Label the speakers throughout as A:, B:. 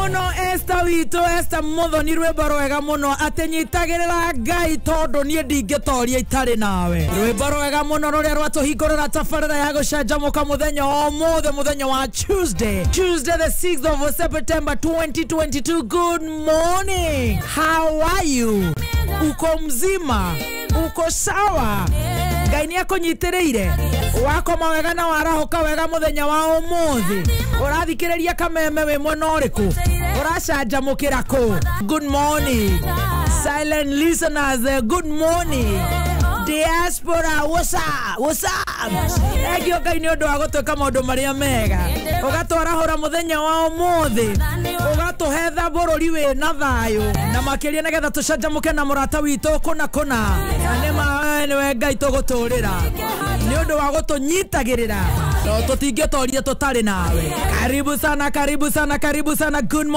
A: muno esta wito esta motho ni rwimbo rwega muno atenyitagirira Ngai tondu nie ndingetoria itari nawe rwimbo rwega muno ruria rwatuhingurira tabarira ya gucanjamuka muthenya omothe muthenya wa Tuesday the 6th of September 2022. Good morning, how are you? Uko mzima? Uko sawa? Ngai ni akunyitirire wako mawega na warahoka wega muthenya wa omothe urathikiriria kameme we mwena uriku uracanjamukira ku. Good morning silent listeners, good morning diaspora, what's up egyo Ngai ni undu wa gutwika maundu maria mega ugatwarahura muthenya wa omothe ugatuhetha bururi we na thayu na makiria nigetha tucanjamuke na murata witu kuna na niwe Ngai tuguturira ni undu wa gutunyitagirira no tutingetoria tutari nawe. Karibu sana. Good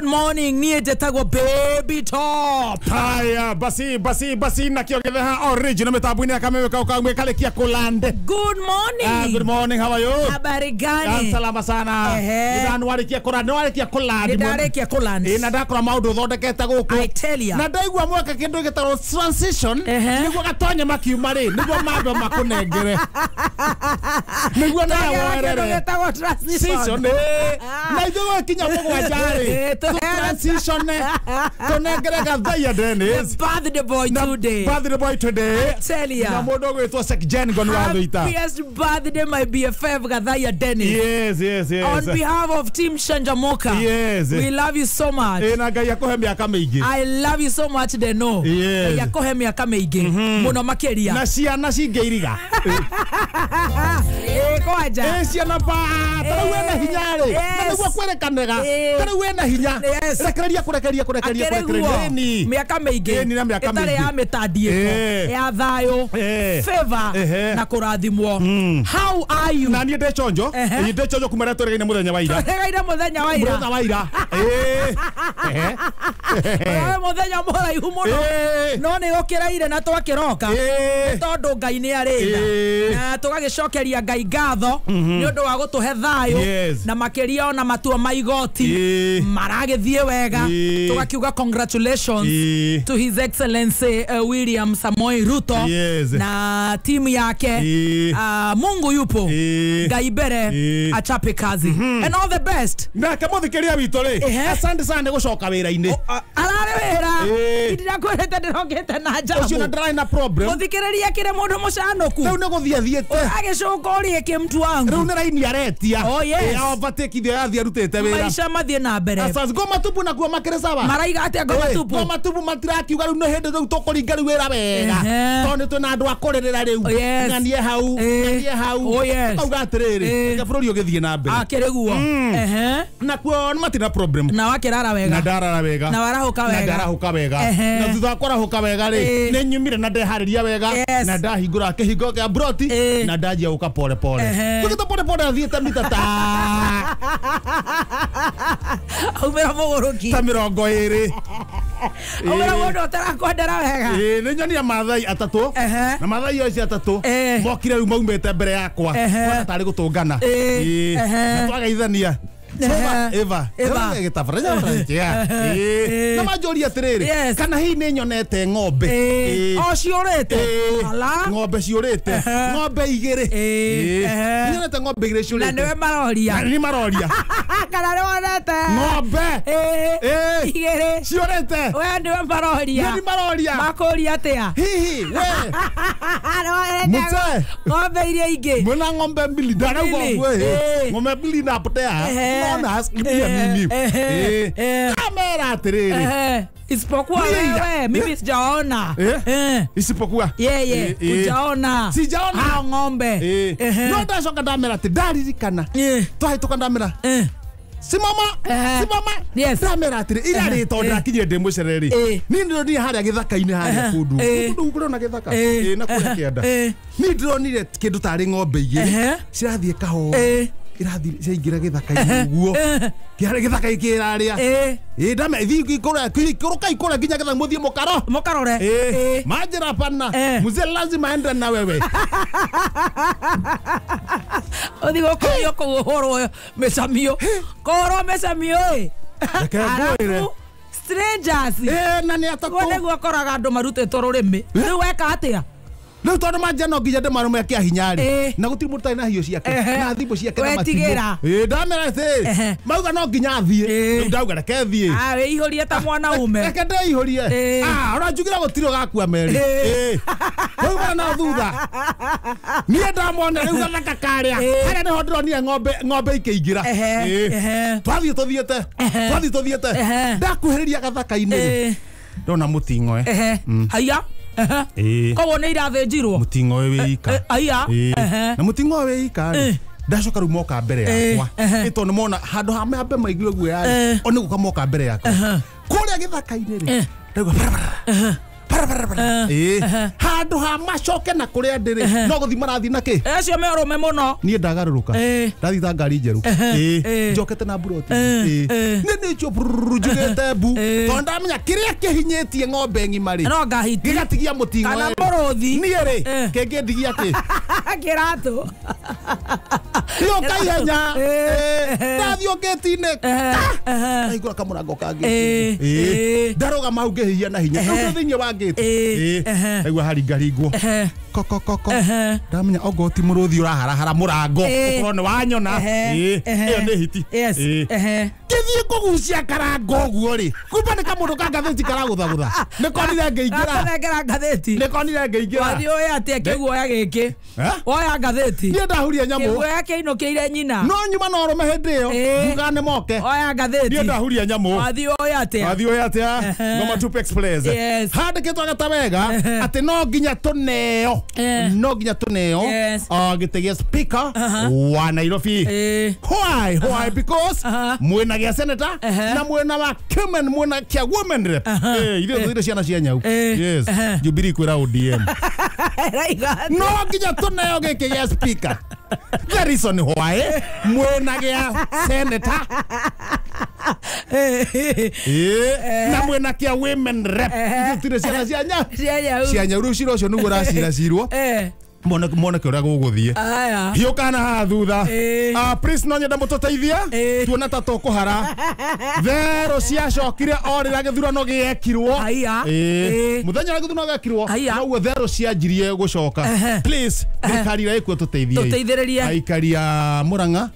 A: morning nie jetagwo Baby Top.
B: Haya basi na kiogetheha original metabuni akameweka ukamwekalekia kulande.
A: Good morning.
B: Good morning, how are you?
A: Habari gani?
B: Salama sana. Nidanu walikia kulande.
A: Nidarekia kulande.
B: Nadakora maundu thondekete guku.
A: I tell ya.
B: Na ndaigua mwaka kindu gitaro transition. Niguo gatonye makiumari. Niguo mambe makunengere. Niguo na warere. Transition. Na idugo kinya mugwa jari. Transition. Kunengere gathaya Dennis.
A: Birthday boy today. Tell ya.
B: Na mundu gwitwo Sekjen gonu wathuita.
A: Happiest birthday my BFF Gathaya Dennis.
B: Yes.
A: On behalf of Team Shanjamoka.
B: Yes.
A: We love you so much.
B: Na Ngai akuhe miaka mingi.
A: I love you so much they know.
B: Yes.
A: Yakuhe miaka mingi. Muno makeria.
B: Na ciana cingeiriga.
A: Kwaja.
B: Ciana pa. Tara wena hinyare. Na niguo kwerekanega. Tara wena hinya. Kurekeria. Ni.
A: Miaka mingi.
B: Ni na miaka mingi.
A: Itare ya metadie. Ya thayo. Favor na kurathimwo. How are you?
B: Na nie ndechonjo. Ni ndechonjo kumara tweregaine muthenya wa ira.
A: Muthenya wa ira. Muthenya muraihu muno. No ni ukiraire na twakiroka. Tondu Ngai ni arenda. Na tugagicokeria Ngai ngatho ni undu wa gutuhe thayo na makiria ona matua maigoti maragithie wega. Tugakiuga congratulations to His Excellency William Samoei Ruto na timu yake. Mungu yupo. Ngai bere achape kazi. And all the best.
B: Na kamuthikiria witu ri. Asante sana gucoka wira-ini.
A: Arare wira. Ndira kwirete ndirongete na jabu.
B: Ucio na ndara na problem.
A: Muthikiriria kire mundu mucanuku.
B: Riu ni guthiathiete.
A: Agicoka urie ki mtu wangu.
B: Riu ni raini aretia.
A: Oh yes.
B: Overtake yathia rutete wira.
A: Maisha mathie na mbere.
B: Asas goma tupu na kuo makire sawa.
A: Maraiga ate goma tupu
B: matirakiuga riu no hindi riu tukuringa riu wira wega. Tondu tuna andu akurerera riu. Nganie hau.
A: Oh yes.
B: Auga atiriri. Ke bururi ugithie na mbere.
A: Akiriguo.
B: Na kuo ni matina problem.
A: Na wakirara wega.
B: Na ndarara wega.
A: Na warahuka wega.
B: Na ndarahuka wega. Na thutha kwarahuka wega ri. Ni nyumire na ndehariria wega. Na ndahingura kihingo kia broti. Na ndajia uka pole. Tukita pole athiete mitata.
A: Umera muguruki.
B: Ta 20.
A: Umera mundu utarakwendera wega.
B: Ni nyonia mathai atatu. Na mathai yoci atatu. Mokire riu maumete mbere yakwa. Wana tari gutungana. Na twagaithania. Eva. Gitafaraja mraikia. Na majoria atiriri. Kana hii ni nyonete ng'ombe.
A: Ciurite. Ala.
B: Ng'ombe ciurite. Ng'ombe igiri. Nyonete ng'ombe igiri ciurite.
A: Na niwe maroria.
B: Na ni maroria.
A: Kana ni wonete.
B: Ng'ombe.
A: Igiri.
B: Ciurite.
A: We niwe maroria.
B: Ni maroria.
A: Makuria atia.
B: Hihi we. Mute.
A: Ng'ombe iria ingi.
B: Mwana ng'ombe mbili ndana we. Ng'ombe mbili na potea. Ona asilimia mimi. Kamera atiriri.
A: Isipokuwa wewe mimi sijaona.
B: Isipokuwa.
A: Ujaona.
B: Sijaona
A: ng'ombe.
B: No ndacoka ndamera ati ndaririkana. Twahituka ndamera. Simama.
A: Yes.
B: Ndamera atiri ira ri tondu ndakinyire ndi mucereri. Ni ndiro haria githaka-ini haria kundu. Kundu kurona githaka. Na kuria kianda. Ni ndironire kindu tari ng'ombe igiri. Cirathie kaho. Irathi ciaingira githaka-ini guo. Kiare githaka ikiraria. Ndame thi kuruka ikora nginya getha muthie mukarore. Majira pana. Mzee lazima aende na wewe. Odigo koyo kuhoro mesamio. Koro mesamio. reke ngwire
A: strangers
B: na ni atako
A: wone gukoraga andu marutitwo rurimi riu weka atia
B: riu tondu manje no nginya ndimarume kia hinyari na gutiri mutai na hiyo ciake na thimbo ciake na matigira ndamera thi mauga no nginya thie riu ndauga reke thie
A: wiihurie ta mwana ume
B: reke ndeihurie uranjugira gutiro gakua meri koima na thutha nie ndamona riu gathaka karia haria niho ndironire ng'ombe ikeingira twathie tuthiete ndakuhiriria gathaka-ini ndona muting'oe
A: haya koguo nä irathĩnjirwo
B: muting'oe wĩ ika
A: aya
B: na muting'oe wĩ ika ndacoka rĩu moka mbere yakwa ĩtondũ mona handũ ha mambe maigire guo yarĩ o nĩ gũka moka mbere yakwa kũrĩa gĩthaka-inĩ rĩ ndauga handũ ha macoke na kũrĩa ndĩrĩ no gũthi marathiĩ na kĩ
A: acio me ũrũme mũno
B: niĩ ndagarũrũka ndathi ta ngari njerũ njokete na mburoti nĩ nĩcio njugĩte mbu tondũ ndamenya kĩrĩa kĩhinyĩtie ng'ombe ng'ima rĩ
A: no ngahiti
B: gĩgatigia mũting'oe
A: kana mũrũthi
B: niĩ rĩ kĩngĩndigia kĩ
A: kĩratũ
B: gĩũka ihenya ndathiĩ ũngĩti-inĩ ndaihingũra kamũrango kangĩ ndarũgama hau ngĩhihia na hinya thĩinĩ wa aigua haringaringwo kokokoko ndamenya ongo ti mũrũthi ũraharahara mũrango ũkorwo nĩ wanyona ĩyo nĩ hiti gĩthiĩ kũgucia karango ũguo rĩ kumbe nĩ kamũndũ ka ngathĩti karagũthagũtha nĩkonire ngĩingĩra
A: wathiĩ ũĩ atĩa kĩguoya gĩkĩ woya ngathĩti
B: niĩ ndahuria nyamũ
A: kĩguoya kĩinũkĩire nyina
B: no nyuma na ũrũme hĩndĩ ĩyo nduga nĩ moke
A: woya ngathĩti
B: niĩ ndahuria nyamũ
A: wathiĩ ũĩ atĩa
B: Ngoma 2 Express handĩkĩtwo gata wega atĩ no nginya tũneo gĩtĩ gĩa speaker wa Nairobi why because mwĩna gĩa senator na mwĩna wa Kimen mwĩna kĩa women rep ithuĩ tũthire ciana cia nyau yes Jubilee kwĩra ODM no nginya tũneo gĩkĩ gĩa speaker the reason why mwĩna gĩa senator na mwĩna kĩa women rep ithuĩ ciana cia nyau rĩu cira ũcio nĩguo raciracirwo mone ke ũrĩa gũgũthiĩ hiũkana haha thutha please no nyenda mũtũteithie tuona ta tũkũhara therũ ciacokire orĩra gĩthurano gĩekirwo mũthenya ũrĩa gĩthurano gĩekirwo noguo therũ cianjirie gũcoka please thirikari ĩrĩa ĩkuo tũteithie aikari a Mũrang'a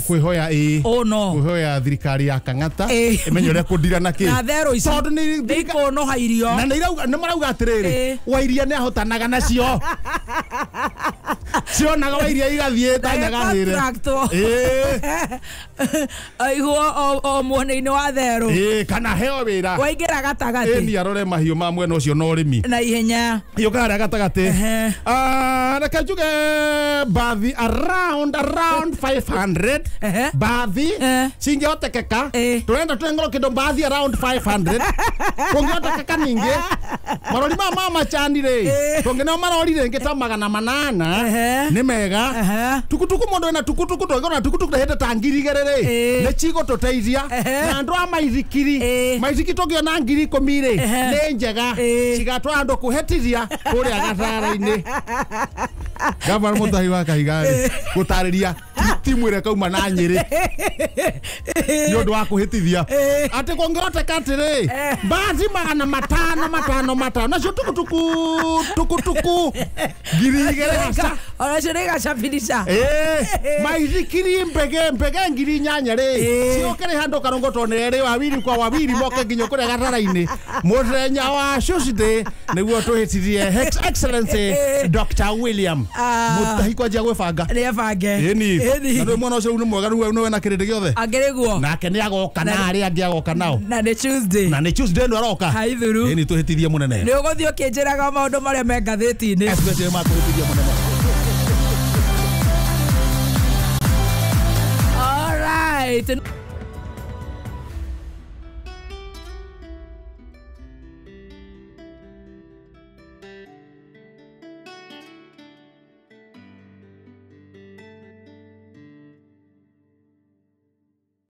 B: kwĩhoya thirikari ya Kang'ata ĩmenye ũrĩa kũndira na kĩ
A: na therũ ici nĩikũnũha irio
B: na nĩ marauga atĩrĩrĩ Wairia nĩ ahotanaga nacio cionaga Wairia igathiĩ tanyagahĩre
A: aiguo o mwena-inĩ wa therũ
B: kana heo wĩra
A: waingĩra gatagatĩ
B: nĩ arore mahiũ ma mwena ũcio na ũrĩmi
A: na ihenya
B: hiũka harĩa gatagatĩ reke njuge bathi around 500 bathi cingĩhotekeka tũrenda tũrengorwo kĩndũ bathi around 500 kũngĩhotekeka ningĩ marori ma macani rĩ tũngĩneo marori rĩngĩ ta 800 nĩ mega tukutuku mũndũ wĩna tukutuku twĩgona tukutuku ndahĩte ta 2,000 rĩ nĩ cigũtũteithia na andũ a maithikiri tũngĩona 10,000 rĩ nĩ njega cigatwara andũ kũhetithia kũrĩa gatara-inĩ Gavana Mutahi wa Kahiga gũtarĩria timu ĩrĩa kauma na Nyĩrĩ nĩ ũndũ wa kũhĩtithia atĩ kũngĩhoteka atĩrĩ bathi 500 nacio tukutuku 2,000 hasa
A: onacio nĩ gacabirica
B: maithikiri mbege 8,000 rĩ ciokere handũ karongo tonerĩ wawiri kwa wawiri moke nginya kũrĩa gatara-inĩ mũthenya wa Tuesday nĩguo tũhĩtithie His Excellency Dr. William Mutahi kwanjia gwĩbanga
A: nĩebange
B: na mwana ũcio nĩ mwega nĩwe na kĩrĩndĩ gĩothe
A: angĩrĩguo
B: nake nĩ agoka na arĩa angĩ agoka nao
A: na nĩ Tuesday
B: nĩ aroka
A: haithuru
B: nĩ tũhĩtithie mũnene
A: nĩ ũgũthiĩ ũkĩnjĩraga maũndũ marĩa me ngathĩti-inĩ
B: matũhĩtithie mũnene
A: all right